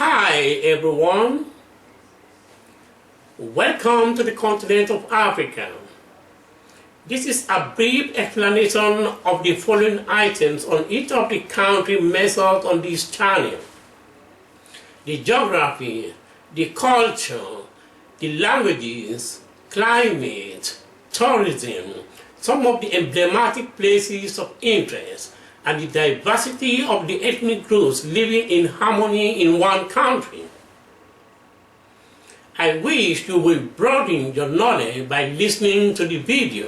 Hi everyone, welcome to the continent of Africa. This is a brief explanation of the following items on each of the country measured on this channel: the geography, the culture, the languages, climate, tourism, some of the emblematic places of interest, and the diversity of the ethnic groups living in harmony in one country. I wish you will broaden your knowledge by listening to the video.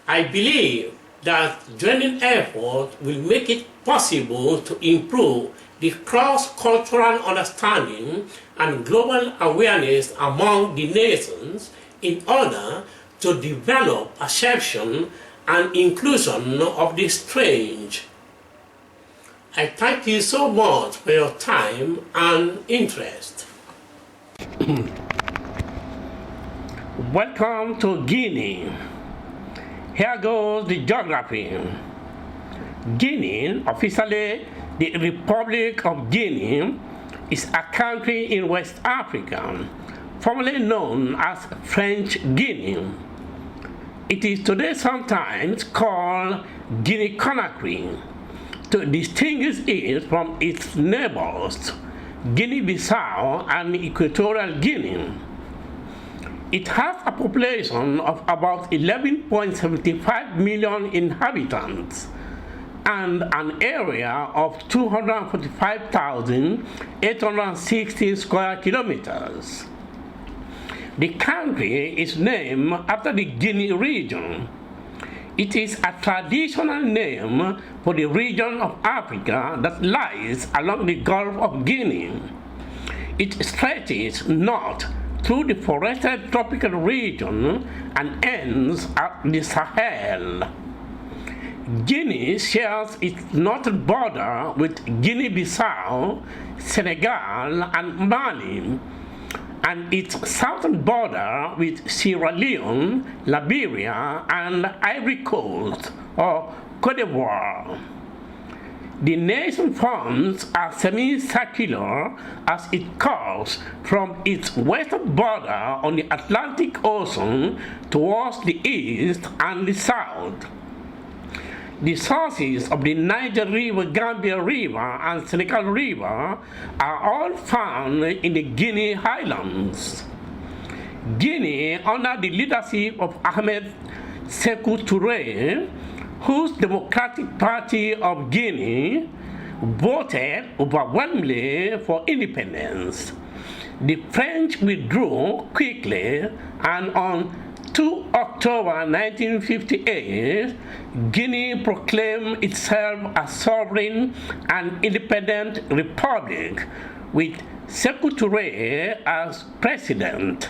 I believe that joining effort will make it possible to improve the cross-cultural understanding and global awareness among the nations in order to develop perception and inclusion of the strange. I thank you so much for your time and interest. Welcome to Guinea. Here goes the geography. Guinea, officially the Republic of Guinea, is a country in West Africa, formerly known as French Guinea. It is today sometimes called Guinea-Conakry to distinguish it from its neighbors, Guinea-Bissau and Equatorial Guinea. It has a population of about 11.75 million inhabitants and an area of 245,860 square kilometers. The country is named after the Guinea region. It is a traditional name for the region of Africa that lies along the Gulf of Guinea. It stretches north through the forested tropical region and ends at the Sahel. Guinea shares its northern border with Guinea-Bissau, Senegal, and Mali, and its southern border with Sierra Leone, Liberia, and Ivory Coast, or Côte d'Ivoire. The nation forms a semicircular as it curves from its western border on the Atlantic Ocean towards the east and the south. The sources of the Niger River, Gambia River, and Senegal River are all found in the Guinea Highlands. Guinea, under the leadership of Ahmed Sékou Touré, whose Democratic Party of Guinea voted overwhelmingly for independence. The French withdrew quickly, and on 2 October 1958, Guinea proclaimed itself a sovereign and independent republic, with Sékou Touré as president.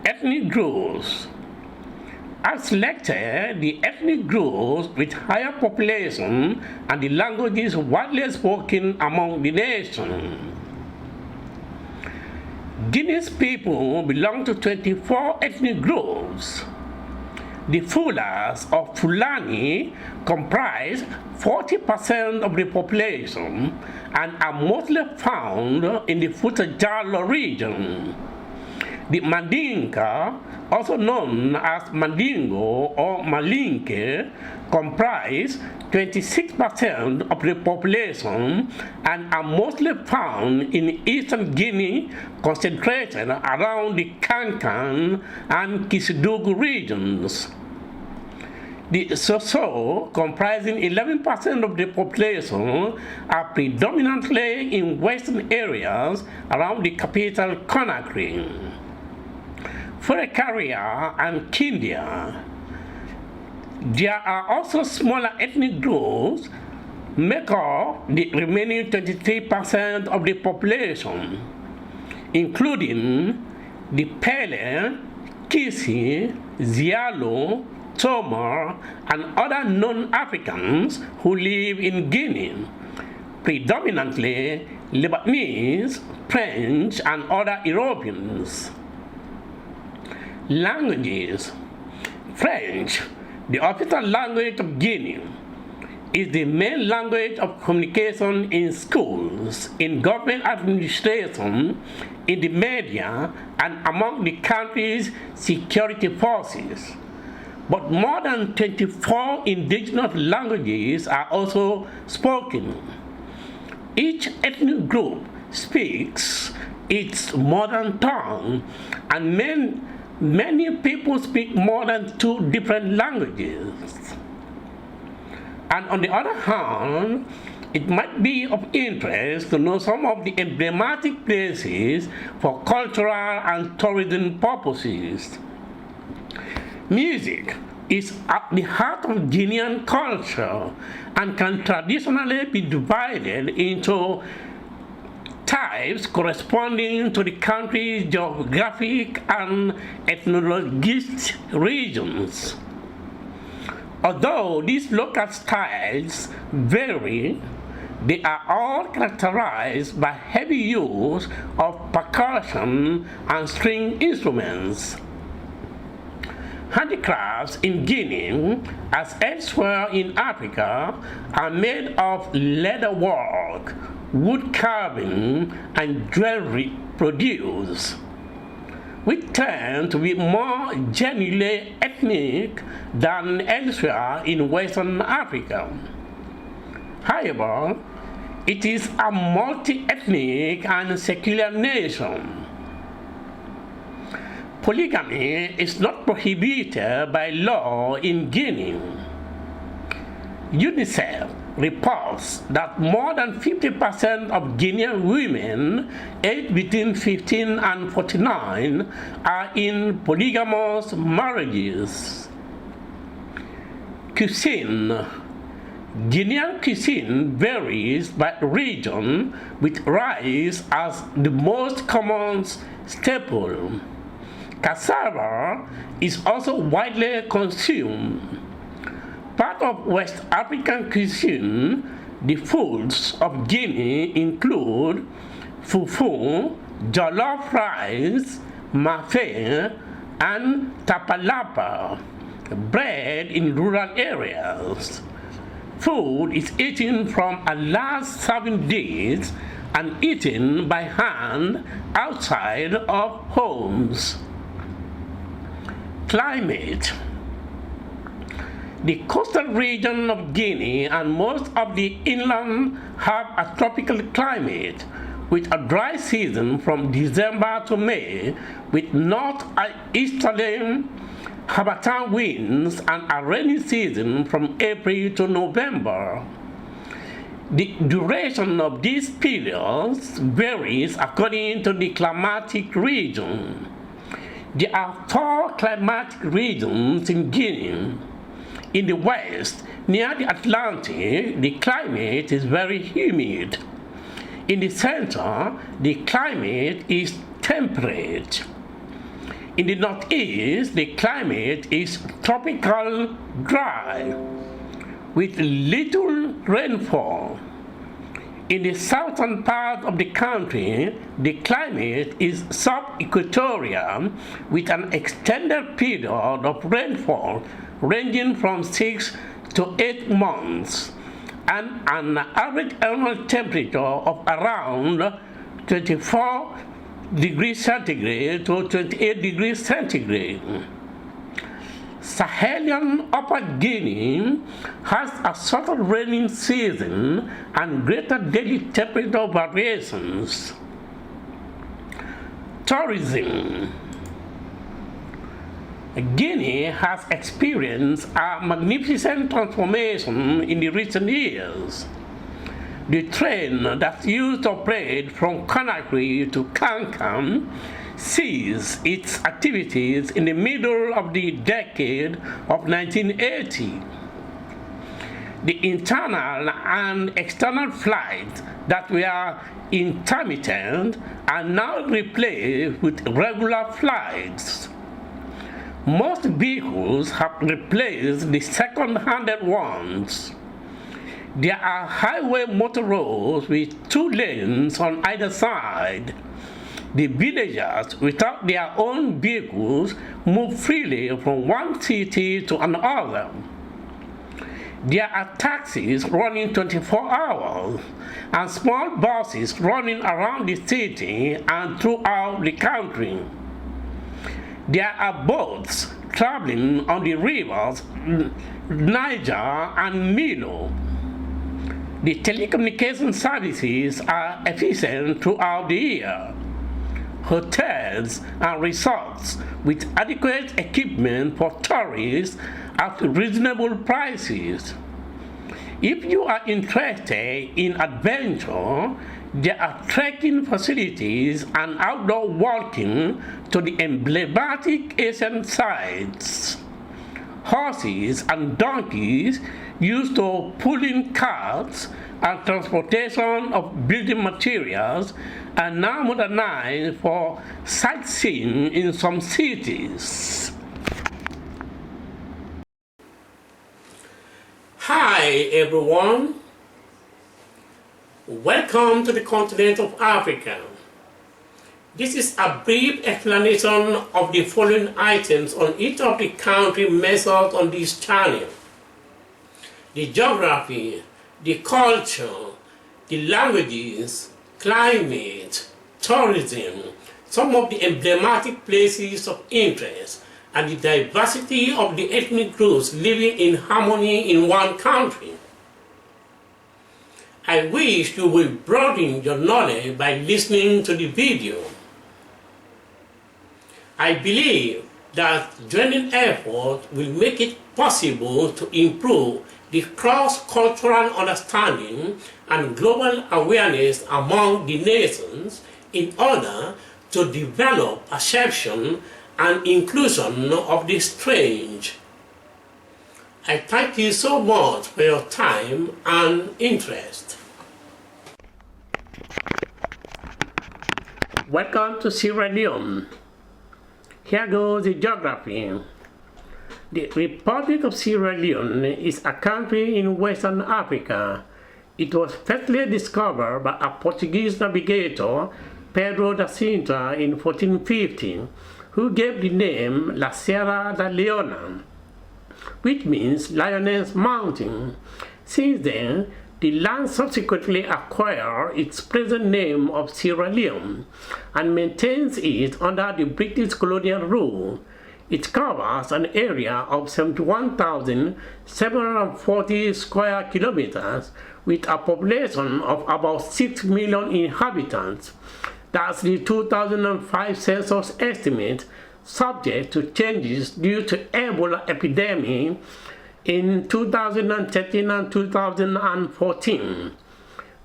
Ethnic groups. As selected, the ethnic groups with higher population and the languages widely spoken among the nation. Guinea's people belong to 24 ethnic groups. The Fulas or Fulani comprise 40% of the population and are mostly found in the Fouta-Djallon region. The Mandinka, also known as Mandingo or Malinke, comprise 26% of the population and are mostly found in eastern Guinea, concentrated around the Kankan and Kisidougou regions. The Soso, comprising 11% of the population, are predominantly in western areas around the capital Conakry. Furekaria and Kindia. There are also smaller ethnic groups make up the remaining 23% of the population, including the Pele, Kisi, Zialo, Tomar, and other non-Africans who live in Guinea, predominantly Lebanese, French, and other Europeans. Languages. French, the official language of Guinea. is the main language of communication in schools, in government administration, in the media, and among the country's security forces. But more than 24 indigenous languages are also spoken. Each ethnic group speaks its mother tongue, and many people speak more than 2 different languages. And on the other hand, it might be of interest to know some of the emblematic places for cultural and tourism purposes. Music is at the heart of Guinean culture and can traditionally be divided into types corresponding to the country's geographic and ethnologic regions. Although these local styles vary, they are all characterized by heavy use of percussion and string instruments. Handicrafts in Guinea, as elsewhere in Africa, are made of leatherwork, wood carving, and jewelry produced, which tend to be more genuinely ethnic than elsewhere in Western Africa. However, it is a multi-ethnic and secular nation. Polygamy is not prohibited by law in Guinea. UNICEF reports that more than 50% of Guinean women aged between 15 and 49 are in polygamous marriages. Cuisine. Guinean cuisine varies by region, with rice as the most common staple. Cassava is also widely consumed. Part of West African cuisine, the foods of Guinea include fufu, jollof rice, mafé, and tapalapa, bread in rural areas. Food is eaten from a large serving dish and eaten by hand outside of homes. Climate. The coastal region of Guinea and most of the inland have a tropical climate, with a dry season from December to May, with northeasterly harmattan winds, and a rainy season from April to November. The duration of these periods varies according to the climatic region. There are 4 climatic regions in Guinea. In the west, near the Atlantic, the climate is very humid. In the center, the climate is temperate. In the northeast, the climate is tropical dry, with little rainfall. In the southern part of the country, the climate is sub-equatorial, with an extended period of rainfall ranging from 6 to 8 months, and an average annual temperature of around 24 degrees centigrade to 28 degrees centigrade. Sahelian Upper Guinea has a shorter rainy season and greater daily temperature variations. Tourism. Guinea has experienced a magnificent transformation in the recent years. The train that used to operate from Conakry to Kankan ceased its activities in the middle of the decade of 1980. The internal and external flights that were intermittent are now replaced with regular flights. Most vehicles have replaced the second-handed ones. There are highway motor roads with 2 lanes on either side. The villagers without their own vehicles move freely from one city to another. There are taxis running 24 hours and small buses running around the city and throughout the country. There are boats traveling on the rivers Niger and Nilo. The telecommunication services are efficient throughout the year. Hotels and resorts with adequate equipment for tourists at reasonable prices. If you are interested in adventure, there are trekking facilities and outdoor walking to the emblematic ancient sites. Horses and donkeys used to pulling carts and transportation of building materials are now modernized for sightseeing in some cities. Hi everyone, welcome to the continent of Africa. This is a brief explanation of the following items on each of the country measured on this channel: the geography, the culture, the languages, climate, tourism, some of the emblematic places of interest, and the diversity of the ethnic groups living in harmony in one country. I wish you will broaden your knowledge by listening to the video. I believe that joining effort will make it possible to improve the cross-cultural understanding and global awareness among the nations in order to develop perception and inclusion of the strange. I thank you so much for your time and interest. Welcome to Sierra Leone. Here goes the geography. The Republic of Sierra Leone is a country in Western Africa. It was firstly discovered by a Portuguese navigator, Pedro da Sintra, in 1450, who gave the name La Sierra da Leona, which means Lioness Mountain. Since then, the land subsequently acquired its present name of Sierra Leone and maintains it under the British colonial rule. It covers an area of 71,740 square kilometers with a population of about 6 million inhabitants. That's the 2005 census estimate, subject to changes due to Ebola epidemic in 2013 and 2014.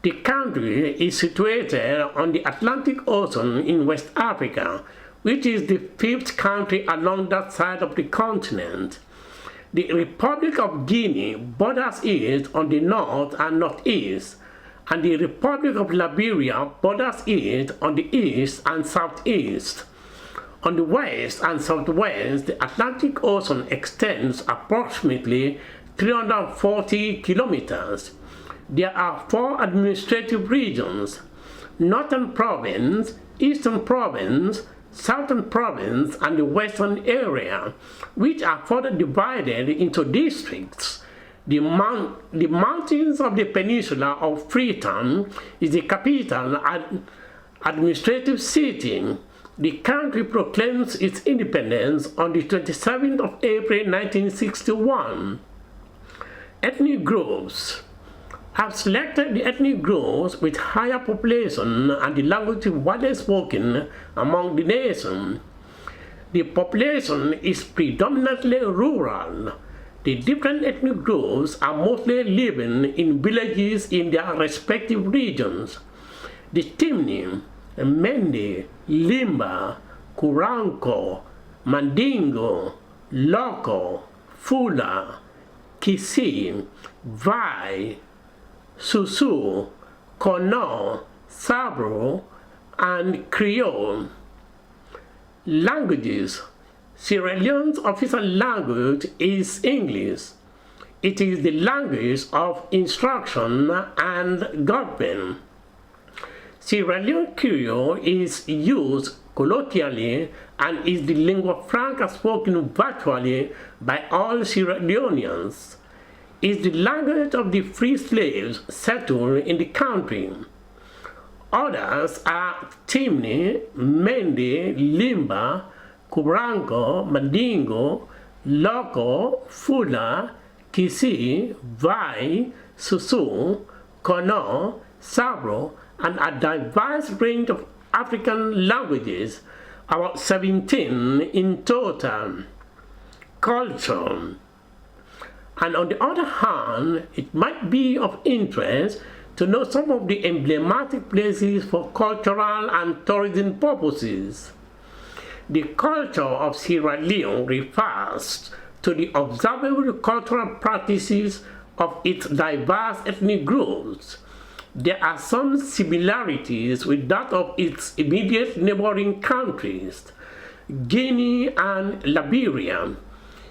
The country is situated on the Atlantic Ocean in West Africa, which is the fifth country along that side of the continent. The Republic of Guinea borders it on the north and northeast, and the Republic of Liberia borders it on the east and southeast. On the west and southwest, the Atlantic Ocean extends approximately 340 kilometers. There are 4 administrative regions: Northern Province, Eastern Province, Southern Province, and the Western area, which are further divided into districts. The mountains of the peninsula of Freetown is the capital and administrative city. The country proclaims its independence on the 27th of April 1961. Ethnic groups. I've selected the ethnic groups with higher population and the language widely spoken among the nation. The population is predominantly rural. The different ethnic groups are mostly living in villages in their respective regions. The Timni, Mende, Limba, Kuranko, Mandingo, Loko, Fula, Kisi, Vai, Susu, Kono, Sabro, and Creole. Languages. Sierra Leone's official language is English. It is the language of instruction and government. Sierra Leone Creole is used colloquially and is the lingua franca spoken virtually by all Sierra Leoneans. is the language of the free slaves settled in the country. Others are Timni, Mende, Limba, Kurango, Mandingo, Loko, Fula, Kisi, Vai, Susu, Kono, Sabro, and a diverse range of African languages, about 17 in total. Culture. And on the other hand, it might be of interest to know some of the emblematic places for cultural and tourism purposes. The culture of Sierra Leone refers to the observable cultural practices of its diverse ethnic groups. There are some similarities with that of its immediate neighboring countries, Guinea and Liberia.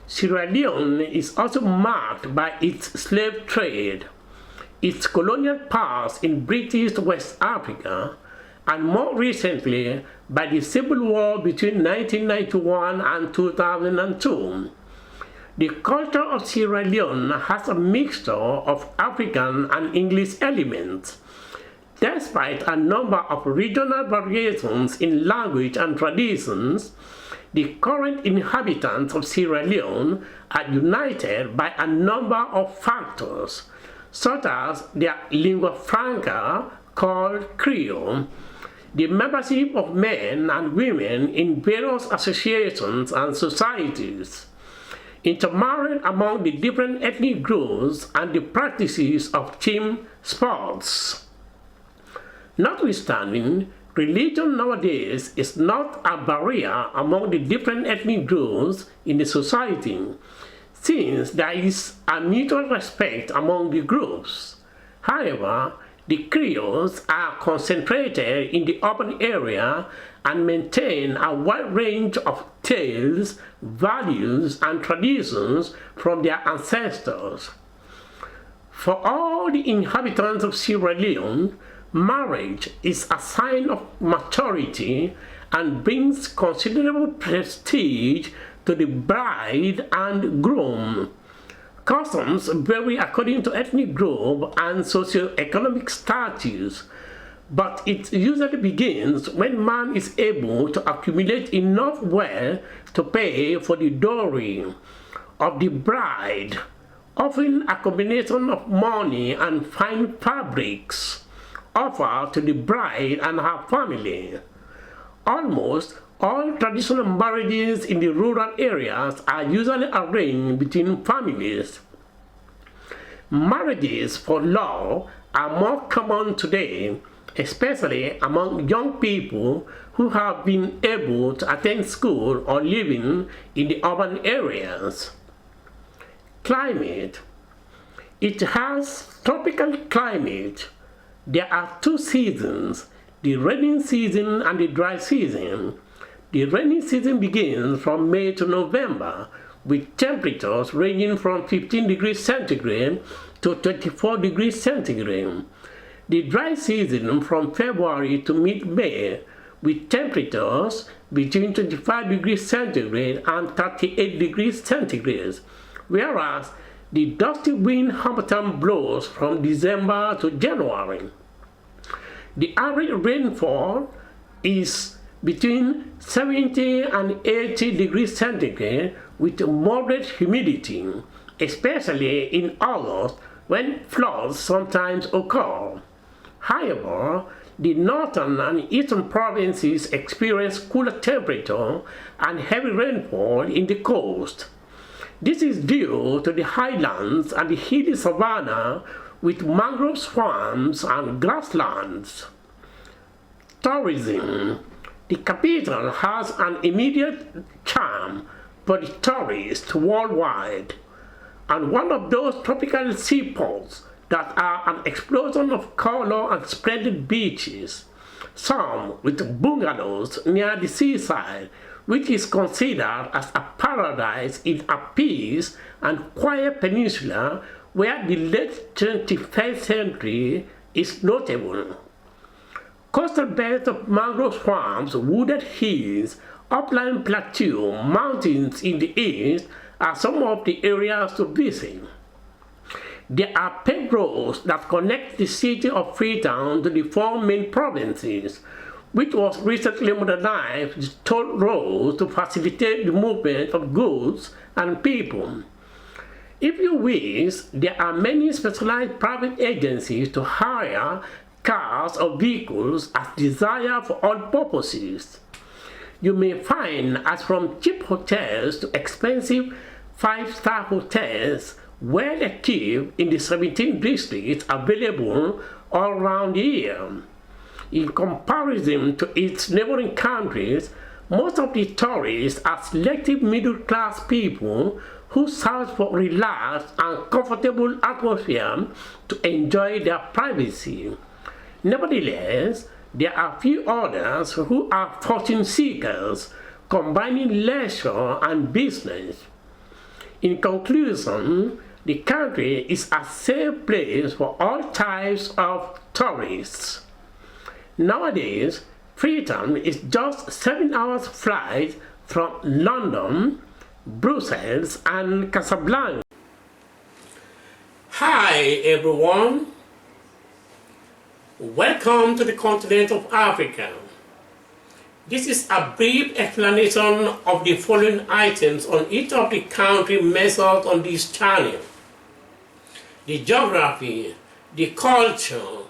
Sierra Leone is also marked by its slave trade, its colonial past in British West Africa, and more recently by the civil war between 1991 and 2002. The culture of Sierra Leone has a mixture of African and English elements. Despite a number of regional variations in language and traditions, the current inhabitants of Sierra Leone are united by a number of factors, such as their lingua franca called Creole, the membership of men and women in various associations and societies, intermarriage among the different ethnic groups, and the practices of team sports. Notwithstanding, religion nowadays is not a barrier among the different ethnic groups in the society, since there is a mutual respect among the groups. However, the Creoles are concentrated in the urban area and maintain a wide range of tales, values, and traditions from their ancestors. For all the inhabitants of Sierra Leone, marriage is a sign of maturity and brings considerable prestige to the bride and groom. Customs vary according to ethnic group and socio-economic status, but it usually begins when man is able to accumulate enough wealth to pay for the dowry of the bride, often a combination of money and fine fabrics offered to the bride and her family. Almost all traditional marriages in the rural areas are usually arranged between families. Marriages for law are more common today, especially among young people who have been able to attend school or living in the urban areas. Climate. It has tropical climate. There are two seasons, the rainy season and the dry season. The rainy season begins from May to November, with temperatures ranging from 15 degrees centigrade to 24 degrees centigrade. The dry season from February to mid-May, with temperatures between 25 degrees centigrade and 38 degrees centigrade, whereas the dusty wind harmattan blows from December to January. The average rainfall is between 70 and 80 degrees centigrade with moderate humidity, especially in August when floods sometimes occur. However, the northern and eastern provinces experience cooler temperature and heavy rainfall in the coast. This is due to the highlands and the hilly savanna with mangrove swamps and grasslands. Tourism. The capital has an immediate charm for the tourists worldwide, and one of those tropical seaports that are an explosion of color and splendid beaches, some with bungalows near the seaside, which is considered as a paradise in a peace and quiet peninsula where the late 21st century is notable. Coastal belts of mangrove swamps, wooded hills, upland plateau, mountains in the east are some of the areas to visit. There are paved roads that connect the city of Freetown to the four main provinces, which was recently modernized with toll roads to facilitate the movement of goods and people. If you wish, there are many specialized private agencies to hire cars or vehicles as desired for all purposes. You may find as from cheap hotels to expensive five-star hotels well equipped in the 17 districts available all around the year. In comparison to its neighboring countries, most of the tourists are selective middle-class people who search for relaxed and comfortable atmosphere to enjoy their privacy. Nevertheless, there are few others who are fortune seekers, combining leisure and business. In conclusion, the country is a safe place for all types of tourists. Nowadays, Freetown is just 7 hours flight from London, Brussels, and Casablanca. Hi everyone, welcome to the continent of Africa. This is a brief explanation of the following items on each of the countries measured on this channel: the geography, the culture,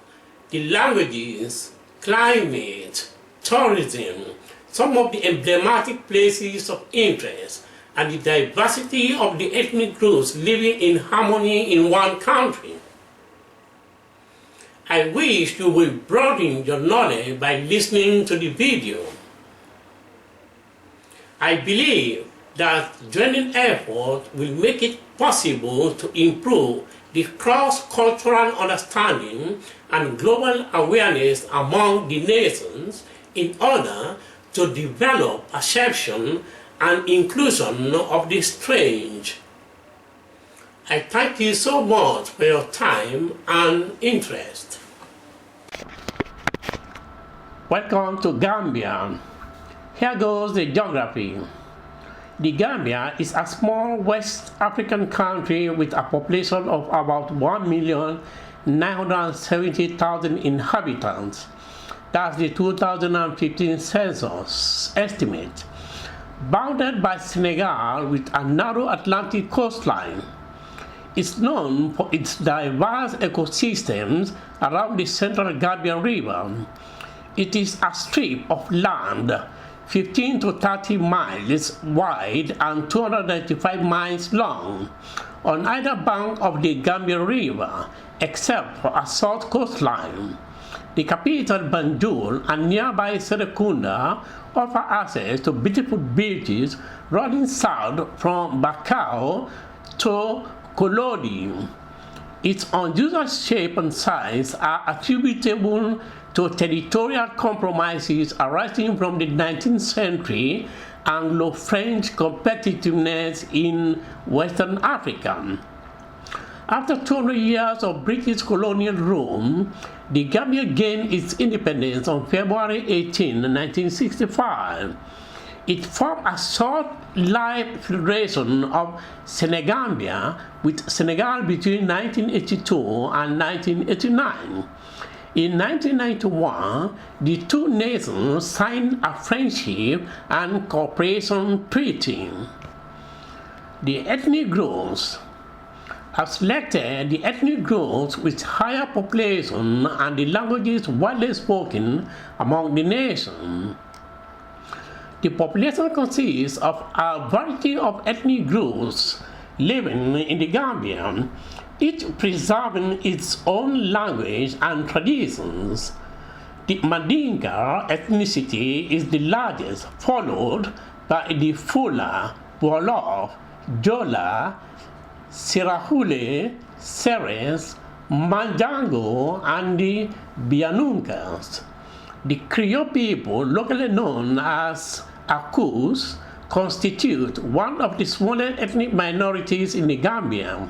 the languages, climate, tourism, some of the emblematic places of interest, and the diversity of the ethnic groups living in harmony in one country. I wish you will broaden your knowledge by listening to the video. I believe that joining efforts will make it possible to improve the cross-cultural understanding and global awareness among the nations in order to develop perception and inclusion of the strange. I thank you so much for your time and interest. Welcome to Gambia. Here goes the geography. The Gambia is a small West African country with a population of about 1,970,000 inhabitants. That's the 2015 census estimate. Bounded by Senegal with a narrow Atlantic coastline. It's known for its diverse ecosystems around the central Gambia River. It is a strip of land 15 to 30 miles wide and 295 miles long on either bank of the Gambia River, except for a south coastline. The capital Banjul and nearby Serekunda offer access to beautiful beaches running south from Bakau to Kolodi. Its unusual shape and size are attributable to territorial compromises arising from the 19th century Anglo-French competitiveness in Western Africa. After 200 years of British colonial rule, the Gambia gained its independence on February 18, 1965. It formed a short-lived federation of Senegambia with Senegal between 1982 and 1989. In 1991, the two nations signed a friendship and cooperation treaty. The ethnic groups have selected the ethnic groups with higher population and the languages widely spoken among the nation. The population consists of a variety of ethnic groups living in the Gambia, each preserving its own language and traditions. The Mandinka ethnicity is the largest, followed by the Fula, Wolof, Jola, Sirahule, Seres, Manjango, and the Bianunkas. The Creole people, locally known as Akus, constitute one of the smallest ethnic minorities in the Gambia.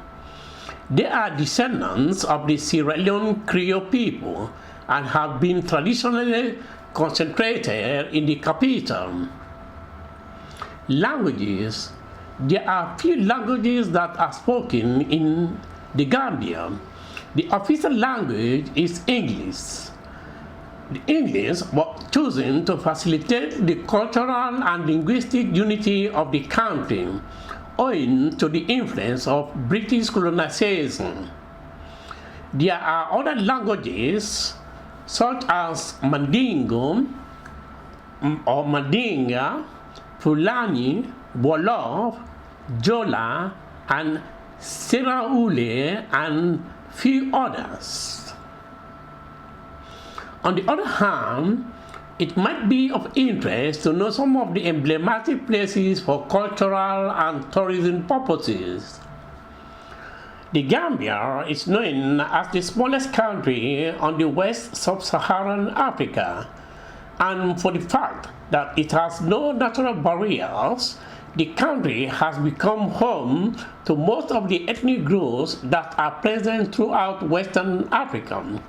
They are descendants of the Sierra Leone Creole people and have been traditionally concentrated in the capital. Languages. There are few languages that are spoken in The Gambia, the official language is English. The English was chosen to facilitate the cultural and linguistic unity of the country, owing to the influence of British colonization. There are other languages such as Mandingo or Mandinga, Fulani, Wolof, Jola, and Seraule, and few others. On the other hand, it might be of interest to know some of the emblematic places for cultural and tourism purposes. The Gambia is known as the smallest country on the West Sub-Saharan Africa, and for the fact that it has no natural barriers, the country has become home to most of the ethnic groups that are present throughout Western Africa,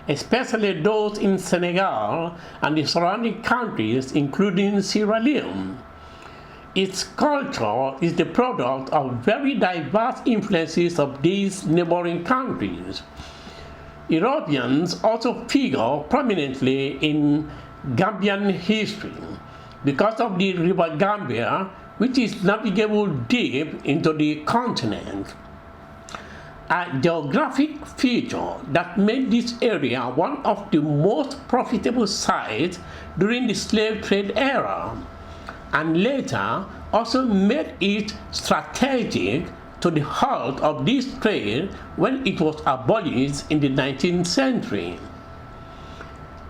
especially those in Senegal and the surrounding countries, including Sierra Leone. Its culture is the product of very diverse influences of these neighboring countries. Europeans also figure prominently in Gambian history because of the River Gambia, which is navigable deep into the continent. A geographic feature that made this area one of the most profitable sites during the slave trade era, and later also made it strategic to the halt of this trade when it was abolished in the 19th century.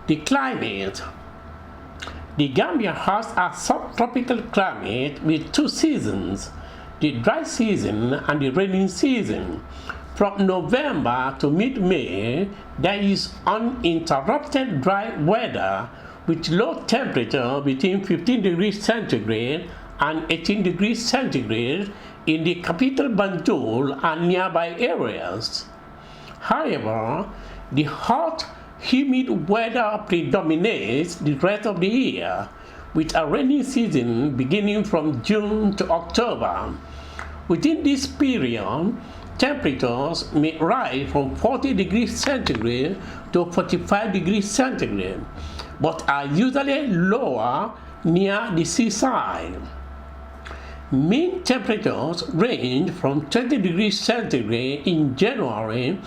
The climate. The Gambia has a subtropical climate with two seasons, the dry season and the rainy season. From November to mid-May, there is uninterrupted dry weather with low temperature between 15 degrees centigrade and 18 degrees centigrade in the capital Banjul and nearby areas. However, the hot, humid weather predominates the rest of the year, with a rainy season beginning from June to October. Within this period, temperatures may rise from 40 degrees centigrade to 45 degrees centigrade, but are usually lower near the seaside. Mean temperatures range from 20 degrees centigrade in January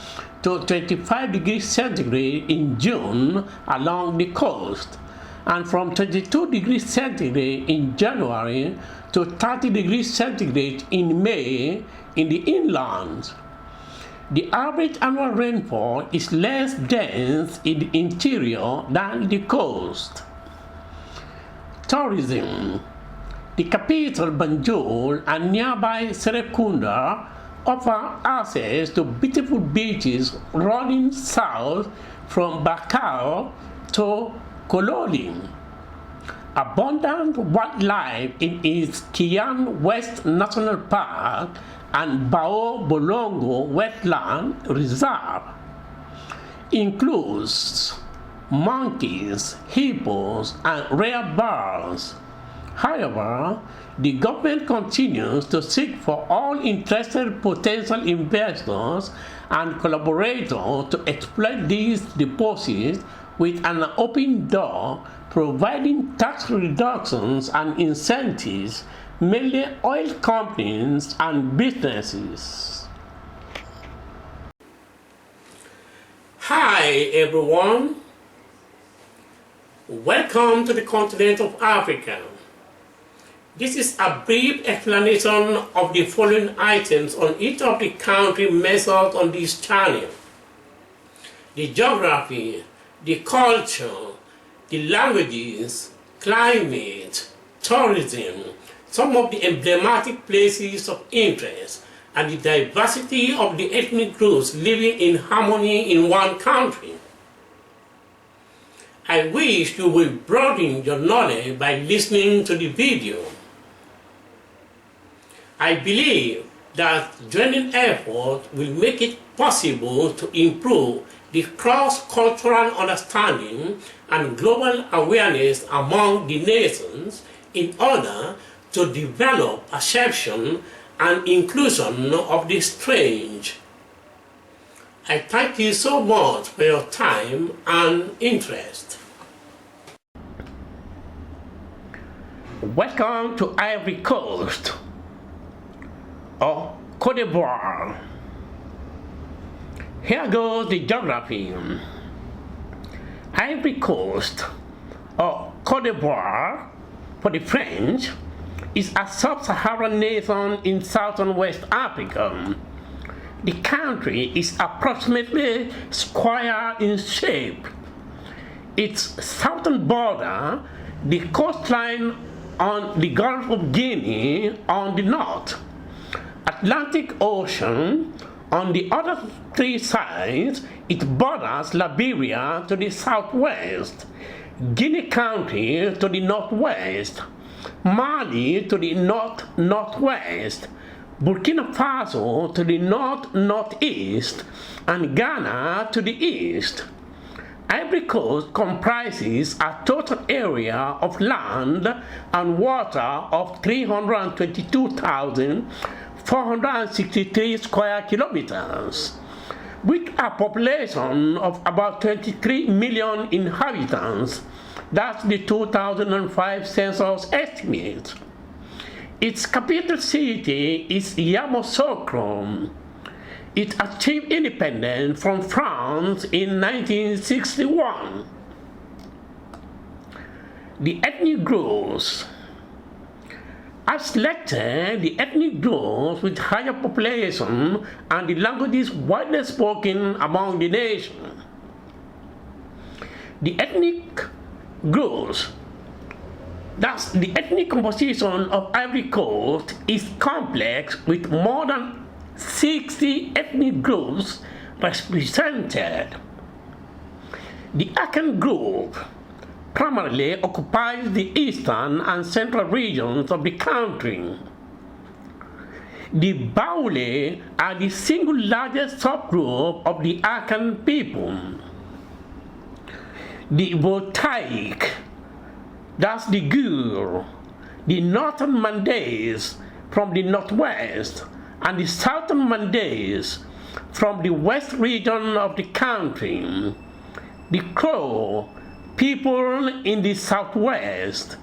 to 25 degrees centigrade in June along the coast, and from 22 degrees centigrade in January to 30 degrees centigrade in May in the inlands. The average annual rainfall is less dense in the interior than the coast. Tourism. The capital Banjul and nearby Serekunda offer access to beautiful beaches running south from Bakau to Kololi. Abundant wildlife in its Kian West National Park and Bao Bolongo Wetland Reserve includes monkeys, hippos, and rare birds. However, the government continues to seek for all interested potential investors and collaborators to exploit these deposits with an open door, providing tax reductions and incentives, mainly oil companies and businesses. Hi everyone, welcome to the continent of Africa. This is a brief explanation of the following items on each of the countries measured on this channel: the geography, the culture, the languages, climate, tourism, some of the emblematic places of interest, and the diversity of the ethnic groups living in harmony in one country. I wish you will broaden your knowledge by listening to the video. I believe that joining efforts will make it possible to improve the cross-cultural understanding and global awareness among the nations in order to develop perception and inclusion of the strange. I thank you so much for your time and interest. Welcome to Ivory Coast or Cote d'Ivoire. Here goes the geography. Ivory Coast or Cote d'Ivoire for the French is a sub-Saharan nation in southern West Africa. The country is approximately square in shape. Its southern border, the coastline on the Gulf of Guinea on the north, Atlantic Ocean on the other three sides. It borders Liberia to the southwest, Guinea County to the northwest, Mali to the north-northwest, Burkina Faso to the north-northeast, and Ghana to the east. Ivory Coast comprises a total area of land and water of 322,463 square kilometers, with a population of about 23 million inhabitants. That's the 2005 census estimate. Its capital city is Yamoussoukro. It achieved independence from France in 1961. The ethnic groups. I've selected the ethnic groups with higher population and the languages widely spoken among the nation. The ethnic groups. Thus, the ethnic composition of Ivory Coast is complex with more than 60 ethnic groups represented. The Akan group primarily occupies the eastern and central regions of the country. The Baoulé are the single largest subgroup of the Akan people. The Voltaic, that's the Gur, the northern Mandays from the northwest, and the southern Mandays from the west region of the country. The Kro people in the southwest.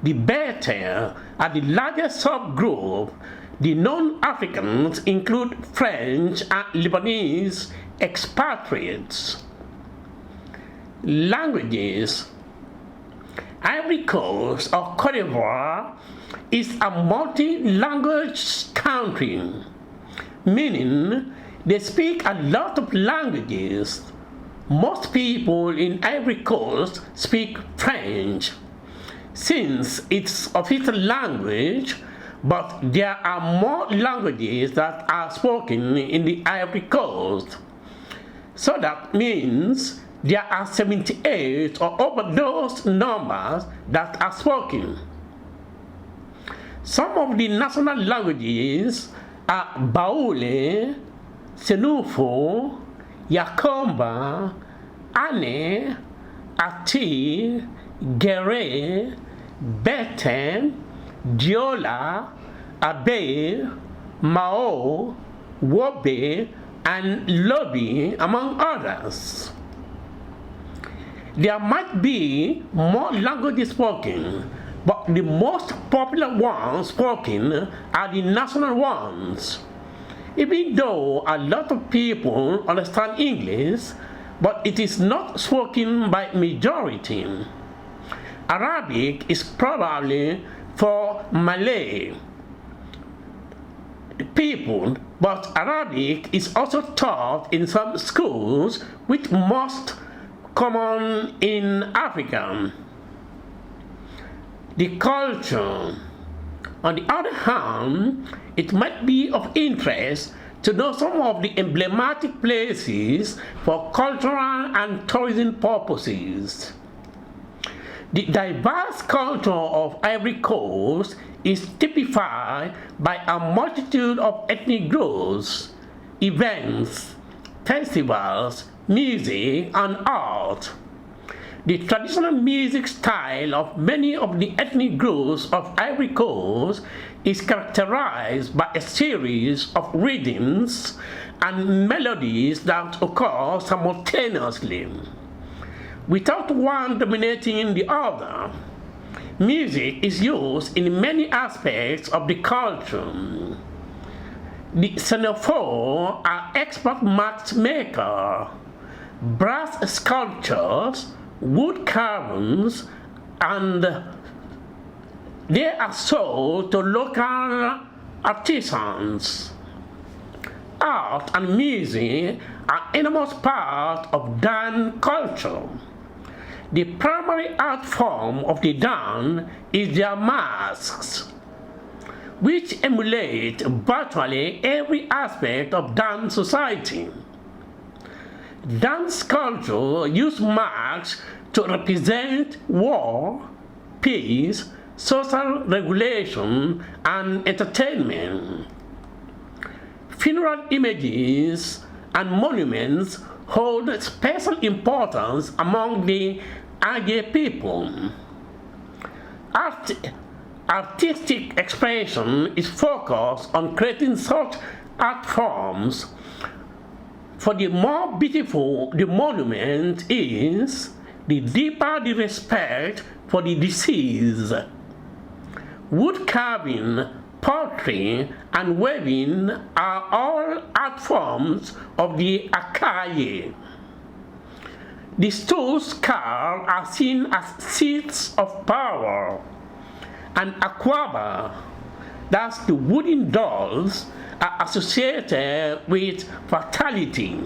The Bete are the largest subgroup. The non-Africans include French and Lebanese expatriates. Languages. Ivory Coast or Cote d'Ivoire is a multi-language country, meaning they speak a lot of languages. Most people in Ivory Coast speak French, since it's official language, but there are more languages that are spoken in the Ivory Coast. So that means there are 78 or over those numbers that are spoken. Some of the national languages are Baoulé, Senufo, Yakomba, Ane, Ati, Gere, Bete, Diola, Abe, Mao, Wobe, and Lobi, among others. There might be more languages spoken, but the most popular ones spoken are the national ones. Even though a lot of people understand English, but it is not spoken by majority. Arabic is probably for Malay people, but Arabic is also taught in some schools, which most common in Africa. The culture. On the other hand, it might be of interest to know some of the emblematic places for cultural and tourism purposes. The diverse culture of Ivory Coast is typified by a multitude of ethnic groups, events, festivals, music, and art. The traditional music style of many of the ethnic groups of Ivory Coast is characterized by a series of rhythms and melodies that occur simultaneously, without one dominating the other. Music is used in many aspects of the culture. The xenophone are expert mask maker, brass sculptures, wood carvings, and they are sold to local artisans. Art and music are enormous part of Dan culture. The primary art form of the Dan is their masks, which emulate virtually every aspect of Dan society. Dance culture uses masks to represent war, peace, social regulation, and entertainment. Funeral images and monuments hold special importance among the Age people. Artistic expression is focused on creating such art forms. For the more beautiful the monument is, the deeper the respect for the deceased. Wood carving, pottery, and weaving are all art forms of the Akaye. The stones carved are seen as seats of power, and Akwaba, that's the wooden dolls, are associated with fertility.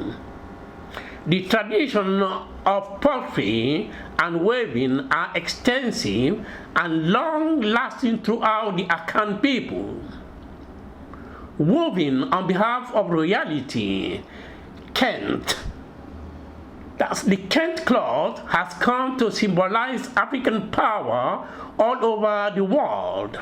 The tradition of pottery and weaving are extensive and long-lasting throughout the Akan people. Woven on behalf of royalty, Kent, that's the Kent cloth, has come to symbolize African power all over the world.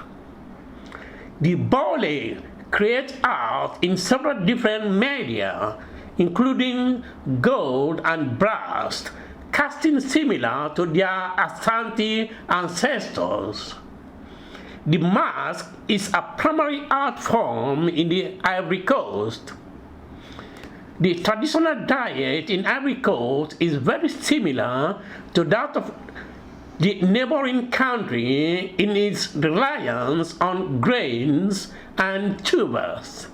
The Bole create art in several different media, including gold and brass, casting similar to their Ashanti ancestors. The mask is a primary art form in the Ivory Coast. The traditional diet in Ivory Coast is very similar to that of the neighboring country in its reliance on grains and tubers.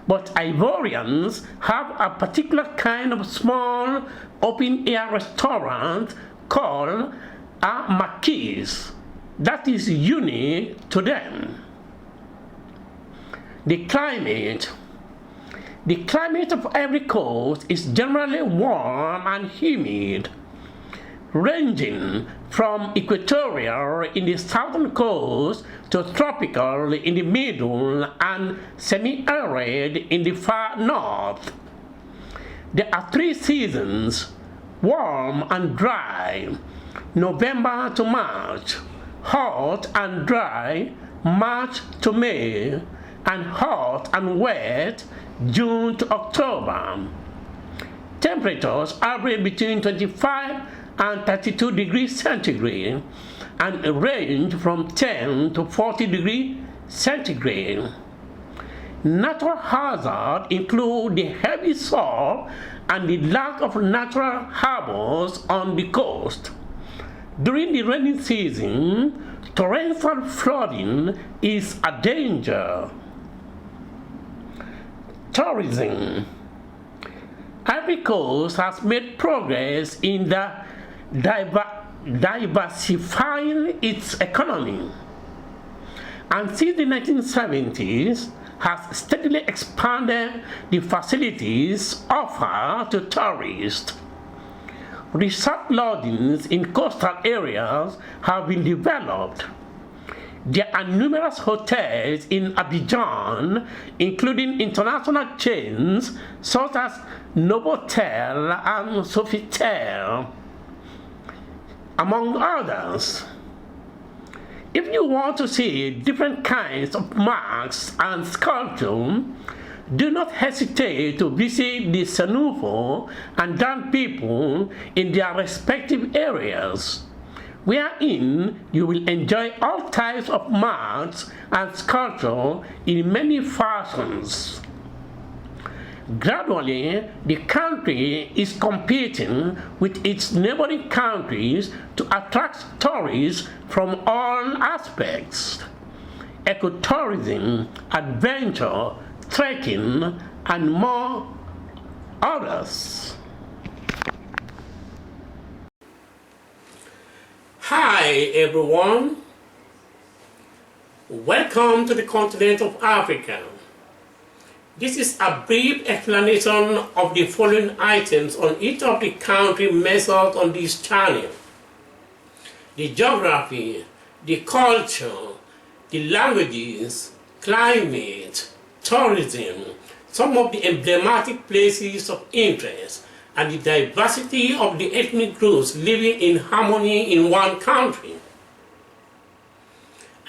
But Ivorians have a particular kind of small open-air restaurant called a marquise that is unique to them. The climate of Ivory Coast is generally warm and humid, ranging from equatorial in the southern coast to tropical in the middle and semi-arid in the far north. There are 3 seasons: warm and dry, November to March; hot and dry, March to May; and hot and wet, June to October. Temperatures average between 25 and 32 degrees centigrade and range from 10 to 40 degrees centigrade. Natural hazards include the heavy surf and the lack of natural harbors on the coast. During the rainy season, torrential flooding is a danger. Tourism. Ivory Coast has made progress in diversifying its economy, and since the 1970s has steadily expanded the facilities offered to tourists. Resort lodgings in coastal areas have been developed. There are numerous hotels in Abidjan, including international chains such as Novotel and Sofitel, among others. If you want to see different kinds of marks and sculpture, do not hesitate to visit the Senufo and Dan people in their respective areas, wherein you will enjoy all types of marks and sculpture in many fashions. Gradually, the country is competing with its neighboring countries to attract tourists from all aspects: ecotourism, adventure, trekking, and more others. Hi everyone, welcome to the continent of Africa. This is a brief explanation of the following items on each of the countries measured on this channel: the geography, the culture, the languages, climate, tourism, some of the emblematic places of interest, and the diversity of the ethnic groups living in harmony in one country.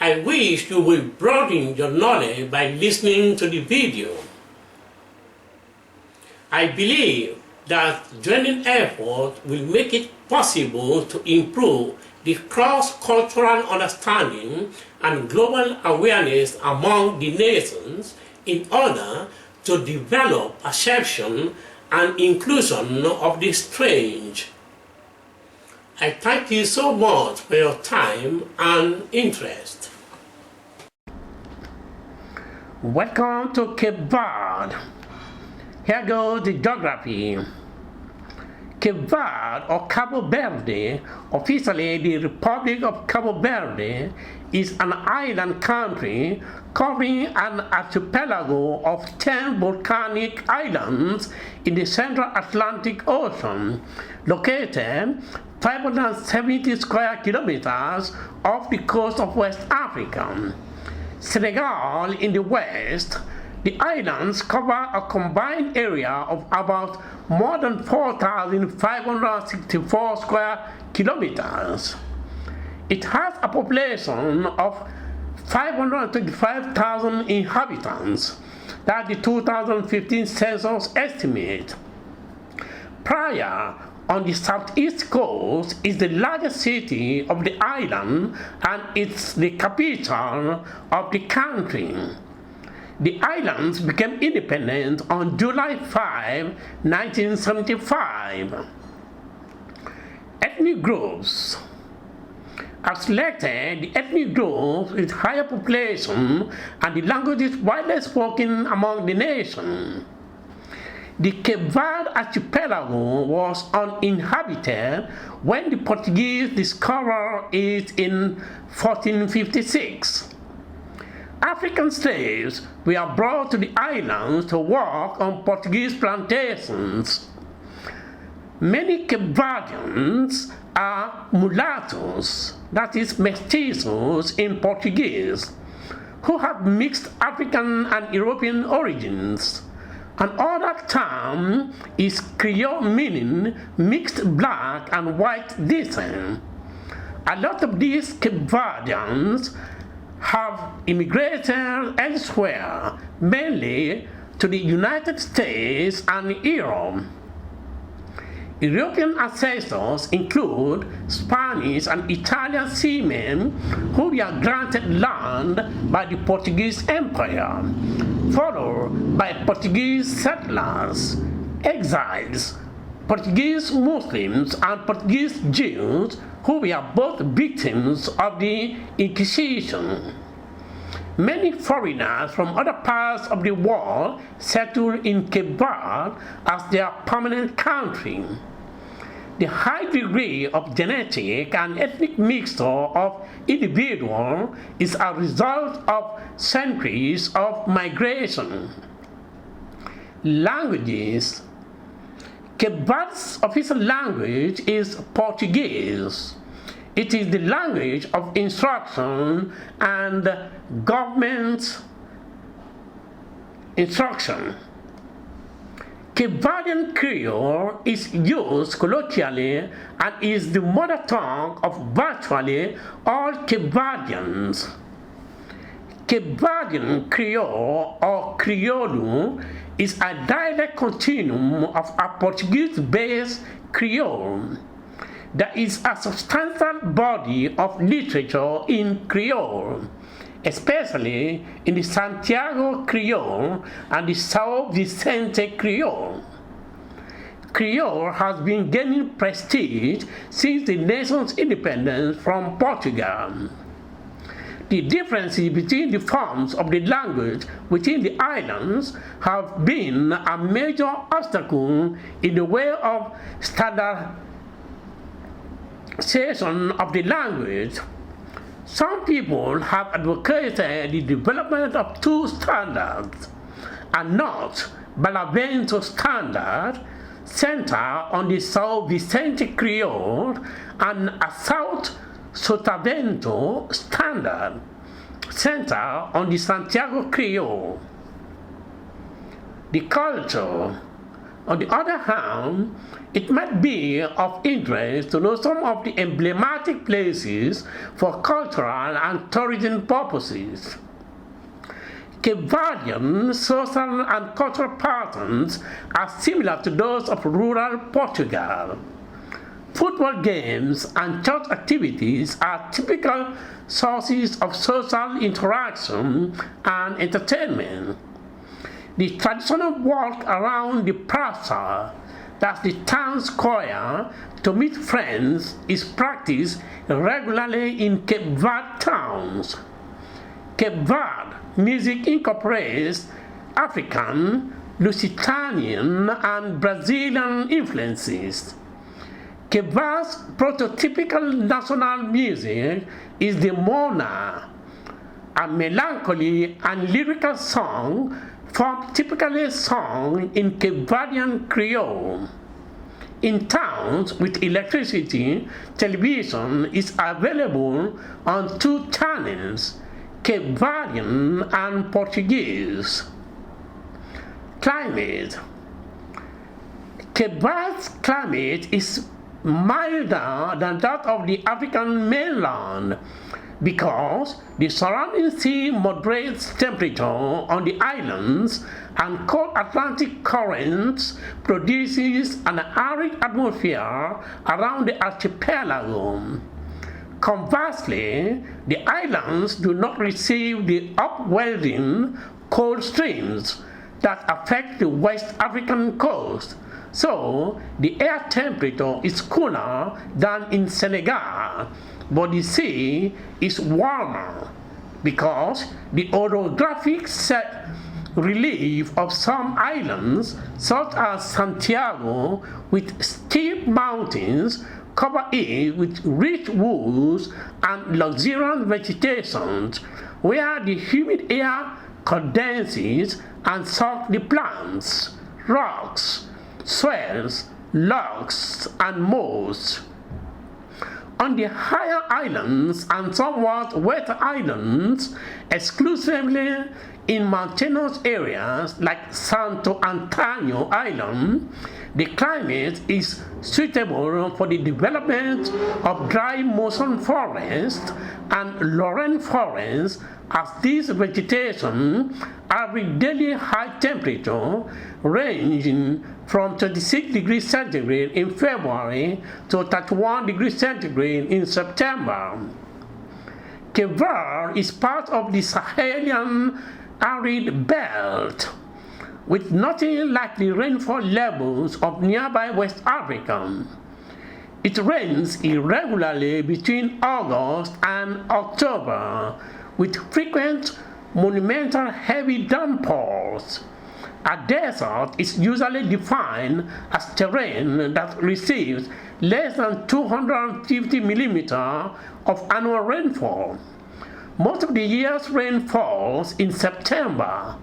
I wish you will broaden your knowledge by listening to the video. I believe that joining efforts will make it possible to improve the cross-cultural understanding and global awareness among the nations in order to develop perception and inclusion of the strange. I thank you so much for your time and interest. Welcome to Cape Verde. Here goes the geography. Cape Verde, or Cabo Verde, officially the Republic of Cabo Verde, is an island country covering an archipelago of 10 volcanic islands in the Central Atlantic Ocean, located 570 square kilometers off the coast of West Africa. Senegal in the west. The islands cover a combined area of about more than 4,564 square kilometers. It has a population of 525,000 inhabitants. That's the 2015 census estimate. Praia, on the southeast coast, is the largest city of the island and it's the capital of the country. The islands became independent on July 5, 1975. Ethnic groups. As selected, the ethnic groups with higher population and the languages widely spoken among the nation. The Cape Verde archipelago was uninhabited when the Portuguese discovered it in 1456. African slaves were brought to the islands to work on Portuguese plantations. Many Cape Verdeans are mulattoes, that is mestizos in Portuguese, who have mixed African and European origins. Another term is Creole, meaning mixed black and white descent. A lot of these Cape Verdeans have immigrated elsewhere, mainly to the United States and Europe. European ancestors include Spanish and Italian seamen who were granted land by the Portuguese Empire, followed by Portuguese settlers, exiles, Portuguese Muslims, and Portuguese Jews who were both victims of the Inquisition. Many foreigners from other parts of the world settled in Cape Verde as their permanent country. The high degree of genetic and ethnic mixture of individuals is a result of centuries of migration. Languages. Cape Verde's official language is Portuguese. It is the language of instruction and government instruction. Cape Verdean Creole is used colloquially and is the mother tongue of virtually all Cape Verdeans. Cape Verdean Creole or Crioulo is a dialect continuum of a Portuguese-based Creole. There is a substantial body of literature in Creole, especially in the Santiago Creole and the São Vicente Creole. Creole has been gaining prestige since the nation's independence from Portugal. The differences between the forms of the language within the islands have been a major obstacle in the way of standardization of the language. Some people have advocated the development of two standards, a North Benavento standard centered on the São Vicente Creole and a South Sotavento standard centered on the Santiago Creole. The culture, on the other hand, it might be of interest to know some of the emblematic places for cultural and tourism purposes. Cape Verdean social and cultural patterns are similar to those of rural Portugal. Football games and church activities are typical sources of social interaction and entertainment. The traditional walk around the plaza, that's the town square, to meet friends is practiced regularly in Cape Verde towns. Cape Verde music incorporates African, Lusitanian, and Brazilian influences. Cape Verde's prototypical national music is the mona, a melancholy and lyrical song form typically sung in Cape Verdean Creole. In towns with electricity, television is available on two channels, Cape Verdean and Portuguese. Climate. Cape Verde's climate is milder than that of the African mainland because the surrounding sea moderates temperature on the islands and cold Atlantic currents produces an arid atmosphere around the archipelago. Conversely, the islands do not receive the upwelling cold streams that affect the West African coast. So, the air temperature is cooler than in Senegal, but the sea is warmer because the orographic relief of some islands, such as Santiago, with steep mountains, cover it with rich woods and luxuriant vegetation, where the humid air condenses and soaks the plants, rocks, swells, logs, and moss. On the higher islands and somewhat wetter islands, exclusively in mountainous areas like Santo Antonio Island, the climate is suitable for the development of dry mossland forests and laurel forests, as this vegetation average daily high temperature ranging from 26 degrees centigrade in February to 31 degrees centigrade in September. Cape Verde is part of the Sahelian arid belt, with nothing like the rainfall levels of nearby West Africa. It rains irregularly between August and October, with frequent monumental heavy downpours. A desert is usually defined as terrain that receives less than 250 millimeters of annual rainfall. Most of the year's rain falls in September.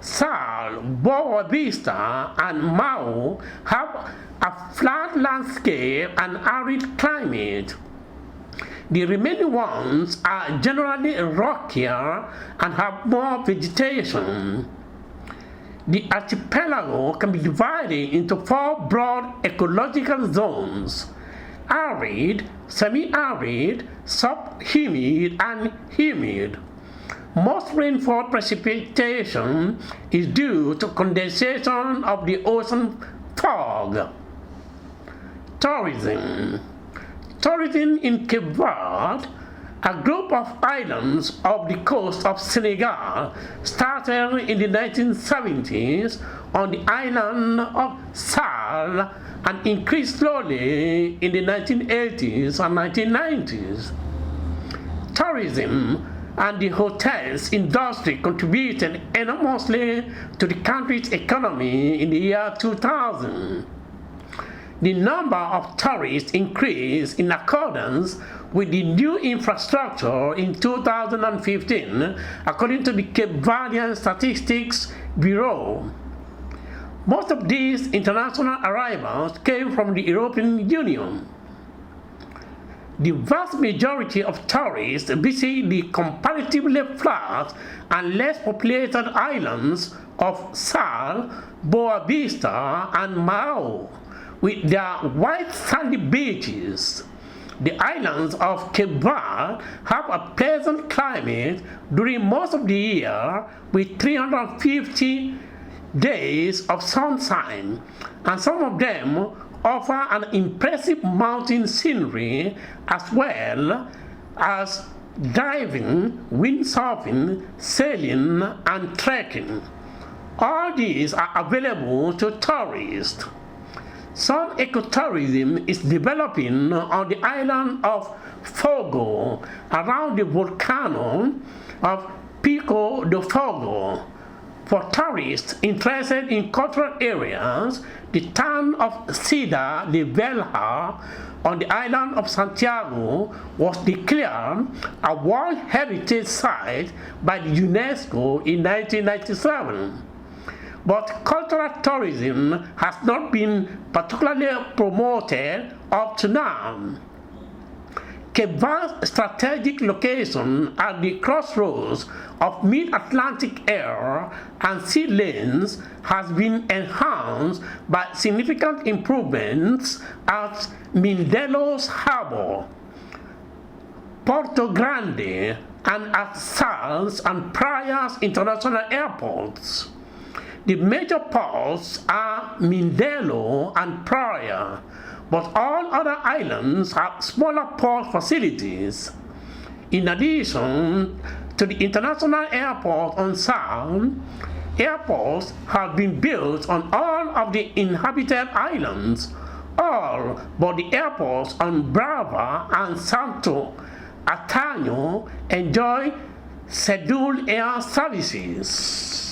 Sal, Boa Vista, and Mau have a flat landscape and arid climate. The remaining ones are generally rockier and have more vegetation. The archipelago can be divided into four broad ecological zones: arid, semi-arid, subhumid, and humid. Most rainfall precipitation is due to condensation of the ocean fog. Tourism. Tourism in Cape Verde, a group of islands off the coast of Senegal, started in the 1970s on the island of Sal and increased slowly in the 1980s and 1990s. Tourism and the hotels industry contributed enormously to the country's economy in the year 2000. The number of tourists increased in accordance with the new infrastructure in 2015, according to the Cape Verdean Statistics Bureau. Most of these international arrivals came from the European Union. The vast majority of tourists visit the comparatively flat and less populated islands of Sal, Boa Vista, and Mao, with their white sandy beaches. The islands of Cape Verde have a pleasant climate during most of the year with 350 days of sunshine, and some of them offer an impressive mountain scenery as well as diving, windsurfing, sailing, and trekking. All these are available to tourists. Some ecotourism is developing on the island of Fogo around the volcano of Pico de Fogo. For tourists interested in cultural areas, the town of Ciudad de Velha on the island of Santiago was declared a World Heritage Site by the UNESCO in 1997. But cultural tourism has not been particularly promoted up to now. Cape Verde's strategic location at the crossroads of mid-Atlantic air and sea lanes has been enhanced by significant improvements at Mindelos Harbor, Porto Grande, and at Sals and Praias International Airports. The major ports are Mindelo and Praia, but all other islands have smaller port facilities. In addition to the international airport on Sal, airports have been built on all of the inhabited islands, all but the airports on Brava and Santo Antônio enjoy scheduled air services.